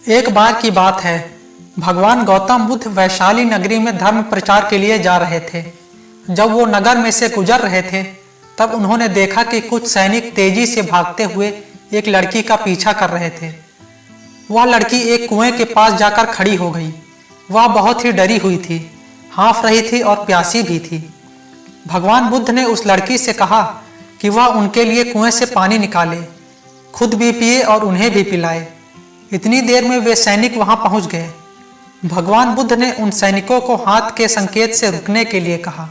एक बार की बात है, भगवान गौतम बुद्ध वैशाली नगरी में धर्म प्रचार के लिए जा रहे थे। जब वो नगर में से गुजर रहे थे, तब उन्होंने देखा कि कुछ सैनिक तेजी से भागते हुए एक लड़की का पीछा कर रहे थे। वह लड़की एक कुएं के पास जाकर खड़ी हो गई। वह बहुत ही डरी हुई थी, हाँफ रही थी और प्यासी भी थी। भगवान बुद्ध ने उस लड़की से कहा कि वह उनके लिए कुएं से पानी निकाले, खुद भी पिए और उन्हें भी पिलाए। इतनी देर में वे सैनिक वहां पहुंच गए। भगवान बुद्ध ने उन सैनिकों को हाथ के संकेत से रुकने के लिए कहा।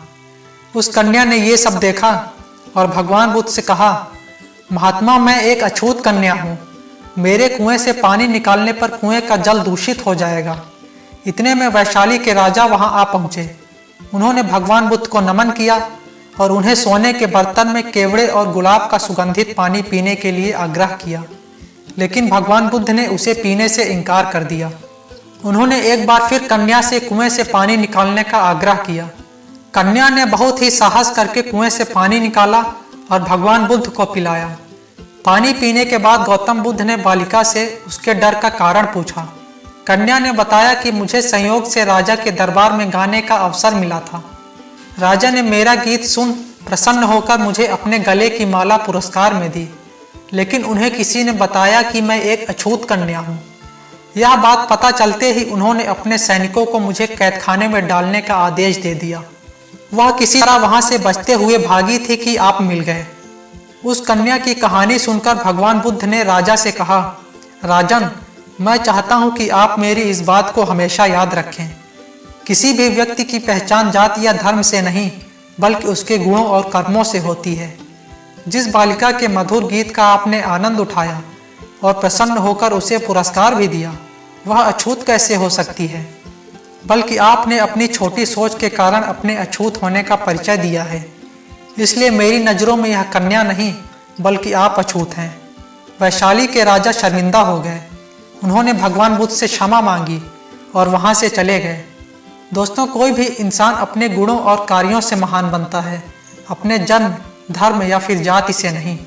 उस कन्या ने ये सब देखा और भगवान बुद्ध से कहा, महात्मा, मैं एक अछूत कन्या हूँ। मेरे कुएं से पानी निकालने पर कुएं का जल दूषित हो जाएगा। इतने में वैशाली के राजा वहां आ पहुंचे। उन्होंने भगवान बुद्ध को नमन किया और उन्हें सोने के बर्तन में केवड़े और गुलाब का सुगंधित पानी पीने के लिए आग्रह किया, लेकिन भगवान बुद्ध ने उसे पीने से इनकार कर दिया। उन्होंने एक बार फिर कन्या से कुएं से पानी निकालने का आग्रह किया। कन्या ने बहुत ही साहस करके कुएं से पानी निकाला और भगवान बुद्ध को पिलाया। पानी पीने के बाद गौतम बुद्ध ने बालिका से उसके डर का कारण पूछा। कन्या ने बताया कि मुझे संयोग से राजा के दरबार में गाने का अवसर मिला था। राजा ने मेरा गीत सुन प्रसन्न होकर मुझे अपने गले की माला पुरस्कार में दी, लेकिन उन्हें किसी ने बताया कि मैं एक अछूत कन्या हूँ। यह बात पता चलते ही उन्होंने अपने सैनिकों को मुझे कैदखाने में डालने का आदेश दे दिया। वह किसी तरह वहां से बचते हुए भागी थी कि आप मिल गए। उस कन्या की कहानी सुनकर भगवान बुद्ध ने राजा से कहा, राजन, मैं चाहता हूं कि आप मेरी इस बात को हमेशा याद रखें। किसी भी व्यक्ति की पहचान जाति या धर्म से नहीं, बल्कि उसके गुणों और कर्मों से होती है। जिस बालिका के मधुर गीत का आपने आनंद उठाया और प्रसन्न होकर उसे पुरस्कार भी दिया, वह अछूत कैसे हो सकती है? बल्कि आपने अपनी छोटी सोच के कारण अपने अछूत होने का परिचय दिया है। इसलिए मेरी नज़रों में यह कन्या नहीं, बल्कि आप अछूत हैं। वैशाली के राजा शर्मिंदा हो गए। उन्होंने भगवान बुद्ध से क्षमा मांगी और वहां से चले गए। दोस्तों, कोई भी इंसान अपने गुणों और कार्यों से महान बनता है, अपने जन्म, धर्म या फिर जाति से नहीं।